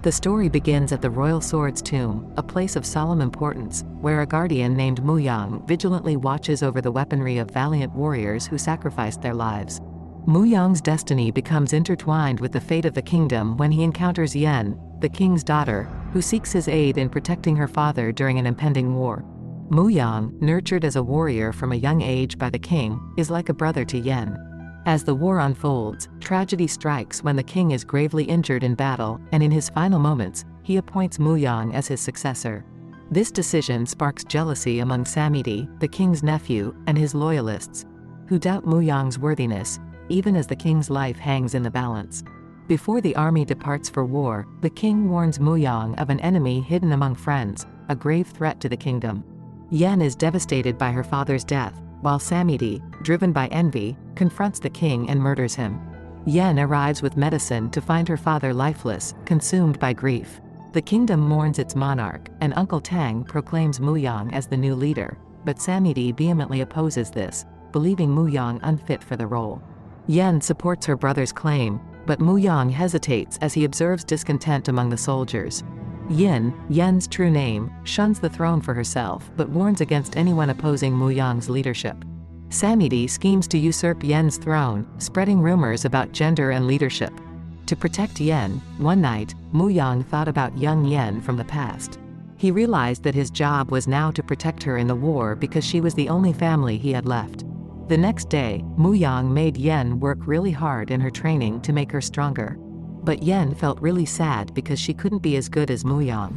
The story begins at the Royal Sword's tomb, a place of solemn importance, where a guardian named Muyong vigilantly watches over the weaponry of valiant warriors who sacrificed their lives. Muyong's destiny becomes intertwined with the fate of the kingdom when he encounters Yen, the king's daughter, who seeks his aid in protecting her father during an impending war. Muyong, nurtured as a warrior from a young age by the king, is like a brother to Yen. As the war unfolds, tragedy strikes when the king is gravely injured in battle, and in his final moments, he appoints Muyong as his successor. This decision sparks jealousy among Samidi, the king's nephew, and his loyalists, who doubt Muyong's worthiness, even as the king's life hangs in the balance. Before the army departs for war, the king warns Muyong of an enemy hidden among friends, a grave threat to the kingdom. Yen is devastated by her father's death, while Samidi, driven by envy, confronts the king and murders him. Yen arrives with medicine to find her father lifeless, consumed by grief. The kingdom mourns its monarch, and Uncle Tang proclaims Muyong as the new leader, but Samidi vehemently opposes this, believing Muyong unfit for the role. Yen supports her brother's claim, but Muyong hesitates as he observes discontent among the soldiers. Yen's true name, shuns the throne for herself but warns against anyone opposing Muyong's leadership. Samidi schemes to usurp Yen's throne, spreading rumors about gender and leadership. To protect Yen, one night, Muyong thought about young Yen from the past. He realized that his job was now to protect her in the war because she was the only family he had left. The next day, Muyong made Yen work really hard in her training to make her stronger. But Yen felt really sad because she couldn't be as good as Muyong.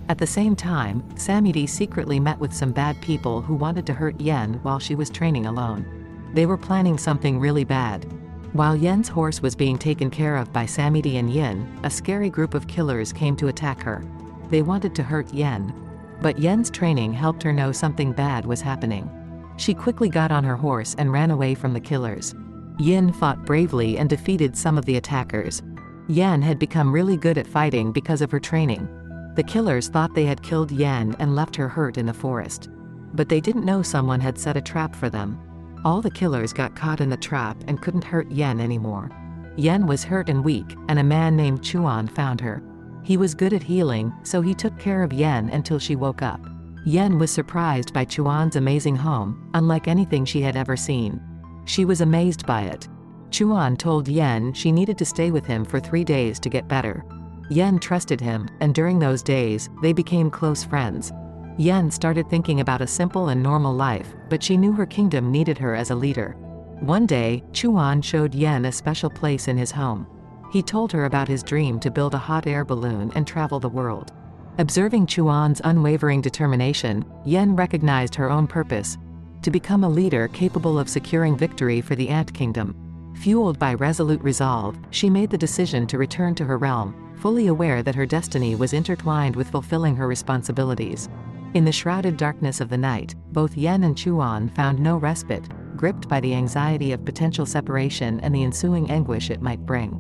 At the same time, Samidi secretly met with some bad people who wanted to hurt Yen while she was training alone. They were planning something really bad. While Yen's horse was being taken care of by Samidi and Yen, a scary group of killers came to attack her. They wanted to hurt Yen. But Yen's training helped her know something bad was happening. She quickly got on her horse and ran away from the killers. Yen fought bravely and defeated some of the attackers. Yen had become really good at fighting because of her training. The killers thought they had killed Yen and left her hurt in the forest. But they didn't know someone had set a trap for them. All the killers got caught in the trap and couldn't hurt Yen anymore. Yen was hurt and weak, and a man named Chuan found her. He was good at healing, so he took care of Yen until she woke up. Yen was surprised by Chuan's amazing home, unlike anything she had ever seen. She was amazed by it. Chuan told Yen she needed to stay with him for 3 days to get better. Yen trusted him, and during those days, they became close friends. Yen started thinking about a simple and normal life, but she knew her kingdom needed her as a leader. One day, Chuan showed Yen a special place in his home. He told her about his dream to build a hot air balloon and travel the world. Observing Chuan's unwavering determination, Yen recognized her own purpose: to become a leader capable of securing victory for the Ant Kingdom. Fueled by resolute resolve, she made the decision to return to her realm, fully aware that her destiny was intertwined with fulfilling her responsibilities. In the shrouded darkness of the night, both Yen and Chuan found no respite, gripped by the anxiety of potential separation and the ensuing anguish it might bring.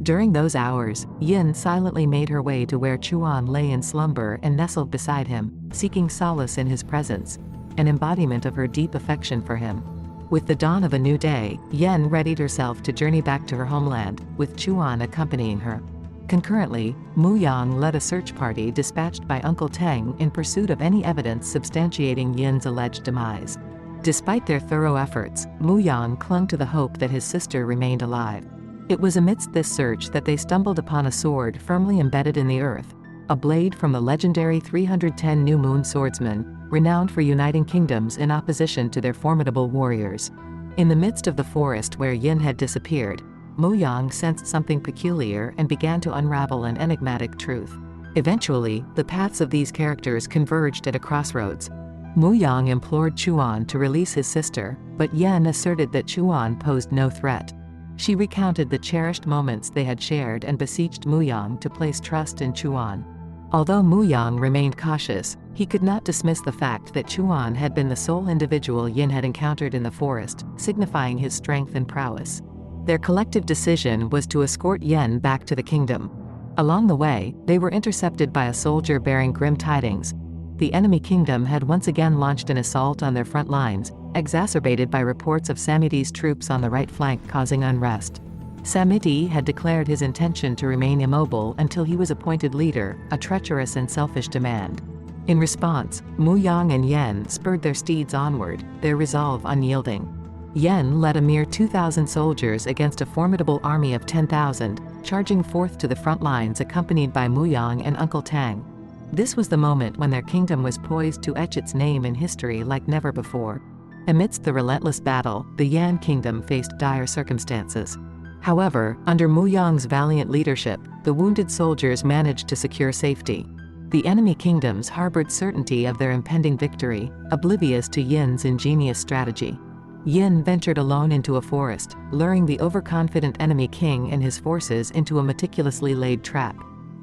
During those hours, Yen silently made her way to where Chuan lay in slumber and nestled beside him, seeking solace in his presence, an embodiment of her deep affection for him. With the dawn of a new day, Yen readied herself to journey back to her homeland, with Chuan accompanying her. Concurrently, Muyong led a search party dispatched by Uncle Tang in pursuit of any evidence substantiating Yen's alleged demise. Despite their thorough efforts, Muyong clung to the hope that his sister remained alive. It was amidst this search that they stumbled upon a sword firmly embedded in the earth, a blade from the legendary 310 New Moon swordsman, renowned for uniting kingdoms in opposition to their formidable warriors. In the midst of the forest where Yen had disappeared, Muyong sensed something peculiar and began to unravel an enigmatic truth. Eventually, the paths of these characters converged at a crossroads. Muyong implored Chuan to release his sister, but Yen asserted that Chuan posed no threat. She recounted the cherished moments they had shared and beseeched Muyong to place trust in Chuan. Although Muyong remained cautious, he could not dismiss the fact that Chuan had been the sole individual Yen had encountered in the forest, signifying his strength and prowess. Their collective decision was to escort Yen back to the kingdom. Along the way, they were intercepted by a soldier bearing grim tidings. The enemy kingdom had once again launched an assault on their front lines, exacerbated by reports of Samidi's troops on the right flank causing unrest. Samiti had declared his intention to remain immobile until he was appointed leader, a treacherous and selfish demand. In response, Muyong and Yen spurred their steeds onward, their resolve unyielding. Yen led a mere 2,000 soldiers against a formidable army of 10,000, charging forth to the front lines accompanied by Muyong and Uncle Tang. This was the moment when their kingdom was poised to etch its name in history like never before. Amidst the relentless battle, the Yan kingdom faced dire circumstances. However, under Muyong's valiant leadership, the wounded soldiers managed to secure safety. The enemy kingdoms harbored certainty of their impending victory, oblivious to Yin's ingenious strategy. Yin ventured alone into a forest, luring the overconfident enemy king and his forces into a meticulously laid trap.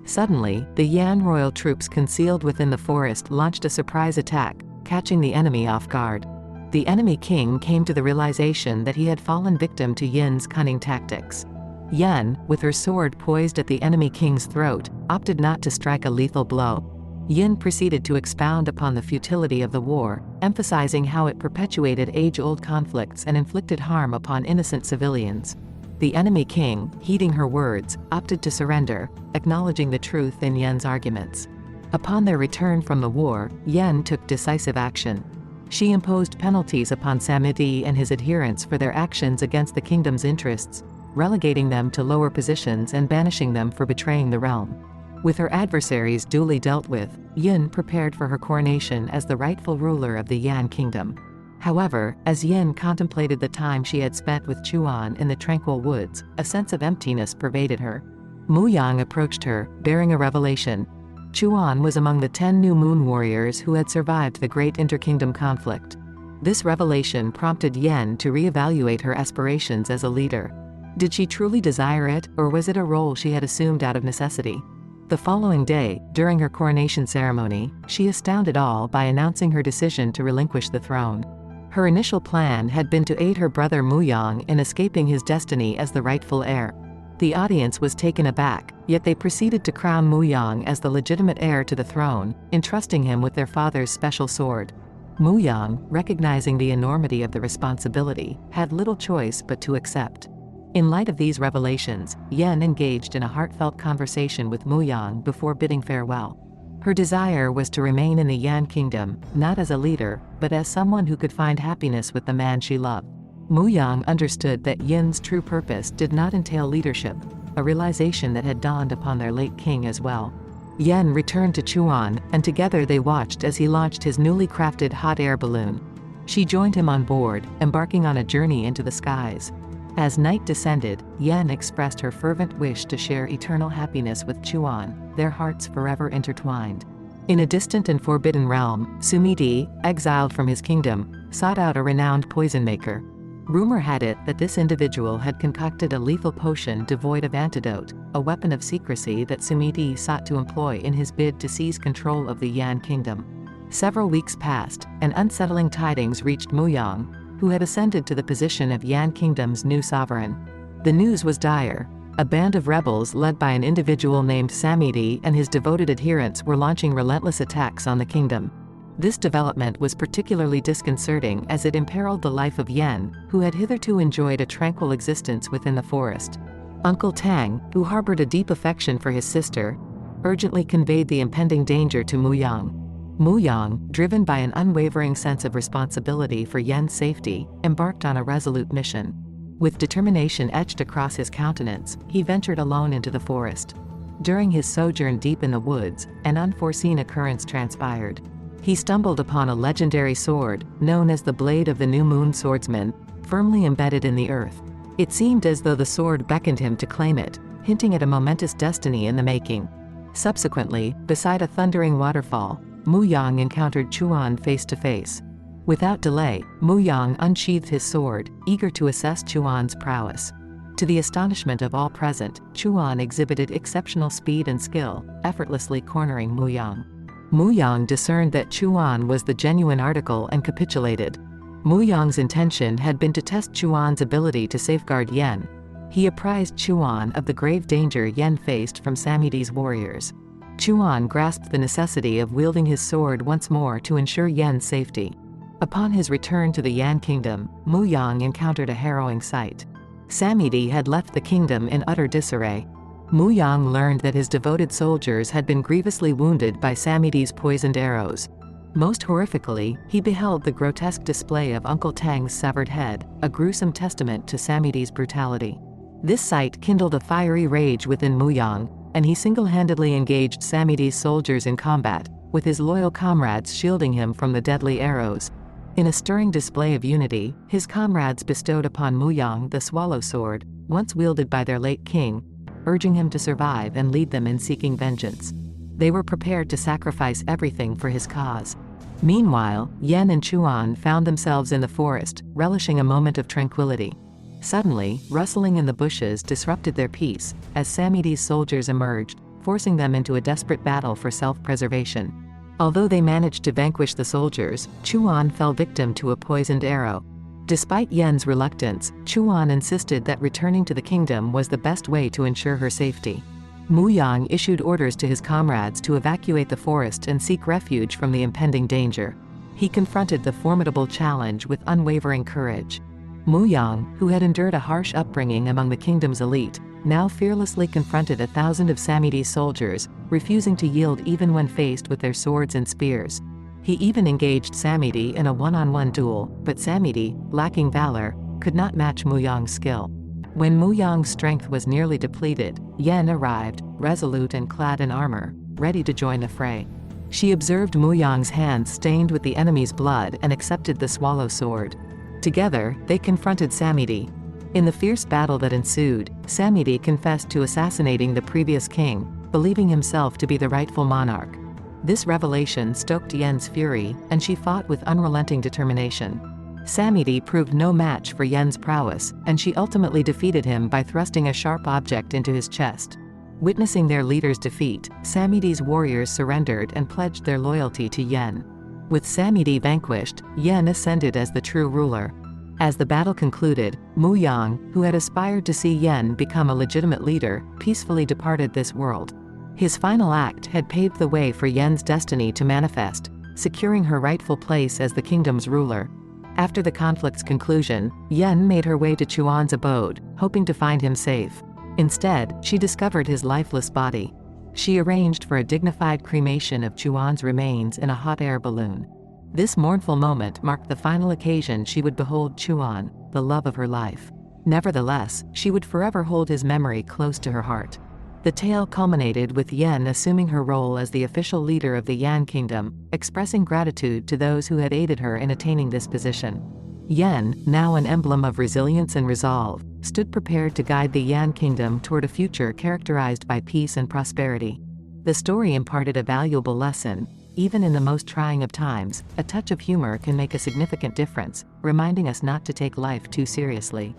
Suddenly, the Yan royal troops concealed within the forest launched a surprise attack, catching the enemy off guard. The enemy king came to the realization that he had fallen victim to Yin's cunning tactics. Yen, with her sword poised at the enemy king's throat, opted not to strike a lethal blow. Yin proceeded to expound upon the futility of the war, emphasizing how it perpetuated age-old conflicts and inflicted harm upon innocent civilians. The enemy king, heeding her words, opted to surrender, acknowledging the truth in Yen's arguments. Upon their return from the war, Yen took decisive action. She imposed penalties upon Samiti and his adherents for their actions against the kingdom's interests, relegating them to lower positions and banishing them for betraying the realm. With her adversaries duly dealt with, Yin prepared for her coronation as the rightful ruler of the Yan kingdom. However, as Yin contemplated the time she had spent with Chuan in the tranquil woods, a sense of emptiness pervaded her. Muyong approached her, bearing a revelation. Chuan was among the 10 new moon warriors who had survived the great interkingdom conflict. This revelation prompted Yen to reevaluate her aspirations as a leader. Did she truly desire it, or was it a role she had assumed out of necessity? The following day, during her coronation ceremony, she astounded all by announcing her decision to relinquish the throne. Her initial plan had been to aid her brother Muyong in escaping his destiny as the rightful heir. The audience was taken aback, yet they proceeded to crown Muyong as the legitimate heir to the throne, entrusting him with their father's special sword. Muyong, recognizing the enormity of the responsibility, had little choice but to accept. In light of these revelations, Yen engaged in a heartfelt conversation with Muyong before bidding farewell. Her desire was to remain in the Yan kingdom, not as a leader, but as someone who could find happiness with the man she loved. Muyong understood that Yin's true purpose did not entail leadership, a realization that had dawned upon their late king as well. Yen returned to Chuan, and together they watched as he launched his newly crafted hot air balloon. She joined him on board, embarking on a journey into the skies. As night descended, Yen expressed her fervent wish to share eternal happiness with Chuan, their hearts forever intertwined. In a distant and forbidden realm, Sumiti, exiled from his kingdom, sought out a renowned poison maker. Rumor had it that this individual had concocted a lethal potion devoid of antidote, a weapon of secrecy that Sumiti sought to employ in his bid to seize control of the Yan kingdom. Several weeks passed, and unsettling tidings reached Muyong, who had ascended to the position of Yan kingdom's new sovereign. The news was dire. A band of rebels led by an individual named Samiti and his devoted adherents were launching relentless attacks on the kingdom. This development was particularly disconcerting as it imperiled the life of Yen, who had hitherto enjoyed a tranquil existence within the forest. Uncle Tang, who harbored a deep affection for his sister, urgently conveyed the impending danger to Muyong. Muyong, driven by an unwavering sense of responsibility for Yen's safety, embarked on a resolute mission. With determination etched across his countenance, he ventured alone into the forest. During his sojourn deep in the woods, an unforeseen occurrence transpired. He stumbled upon a legendary sword, known as the Blade of the New Moon Swordsman, firmly embedded in the earth. It seemed as though the sword beckoned him to claim it, hinting at a momentous destiny in the making. Subsequently, beside a thundering waterfall, Muyong encountered Chuan face to face. Without delay, Muyong unsheathed his sword, eager to assess Chuan's prowess. To the astonishment of all present, Chuan exhibited exceptional speed and skill, effortlessly cornering Muyong. Muyong discerned that Chuan was the genuine article and capitulated. Muyong's intention had been to test Chuan's ability to safeguard Yen. He apprised Chuan of the grave danger Yen faced from Samiti's warriors. Chuan grasped the necessity of wielding his sword once more to ensure Yen's safety. Upon his return to the Yan kingdom, Muyong encountered a harrowing sight. Samedi had left the kingdom in utter disarray. Muyong learned that his devoted soldiers had been grievously wounded by Samedi's poisoned arrows. Most horrifically, he beheld the grotesque display of Uncle Tang's severed head, a gruesome testament to Samedi's brutality. This sight kindled a fiery rage within Muyong, and he single-handedly engaged Samedi's soldiers in combat, with his loyal comrades shielding him from the deadly arrows. In a stirring display of unity, his comrades bestowed upon Muyong the swallow sword, once wielded by their late king, urging him to survive and lead them in seeking vengeance. They were prepared to sacrifice everything for his cause. Meanwhile, Yen and Chuan found themselves in the forest, relishing a moment of tranquility. Suddenly, rustling in the bushes disrupted their peace, as Samedi's soldiers emerged, forcing them into a desperate battle for self-preservation. Although they managed to vanquish the soldiers, Chuan fell victim to a poisoned arrow. Despite Yen's reluctance, Chuan insisted that returning to the kingdom was the best way to ensure her safety. Muyong issued orders to his comrades to evacuate the forest and seek refuge from the impending danger. He confronted the formidable challenge with unwavering courage. Muyong, who had endured a harsh upbringing among the kingdom's elite, now fearlessly confronted 1,000 of Samedi's soldiers, refusing to yield even when faced with their swords and spears. He even engaged Samedi in a one-on-one duel, but Samedi, lacking valor, could not match Muyong's skill. When Muyong's strength was nearly depleted, Yen arrived, resolute and clad in armor, ready to join the fray. She observed Muyong's hands stained with the enemy's blood and accepted the swallow sword. Together, they confronted Samedi. In the fierce battle that ensued, Samedi confessed to assassinating the previous king, believing himself to be the rightful monarch. This revelation stoked Yen's fury, and she fought with unrelenting determination. Samedi proved no match for Yen's prowess, and she ultimately defeated him by thrusting a sharp object into his chest. Witnessing their leader's defeat, Samedi's warriors surrendered and pledged their loyalty to Yen. With Samedi vanquished, Yen ascended as the true ruler. As the battle concluded, Muyong, who had aspired to see Yen become a legitimate leader, peacefully departed this world. His final act had paved the way for Yen's destiny to manifest, securing her rightful place as the kingdom's ruler. After the conflict's conclusion, Yen made her way to Chuan's abode, hoping to find him safe. Instead, she discovered his lifeless body. She arranged for a dignified cremation of Chuan's remains in a hot air balloon. This mournful moment marked the final occasion she would behold Chuan, the love of her life. Nevertheless, she would forever hold his memory close to her heart. The tale culminated with Yen assuming her role as the official leader of the Yan kingdom, expressing gratitude to those who had aided her in attaining this position. Yen, now an emblem of resilience and resolve, stood prepared to guide the Yan kingdom toward a future characterized by peace and prosperity. The story imparted a valuable lesson. Even in the most trying of times, a touch of humor can make a significant difference, reminding us not to take life too seriously.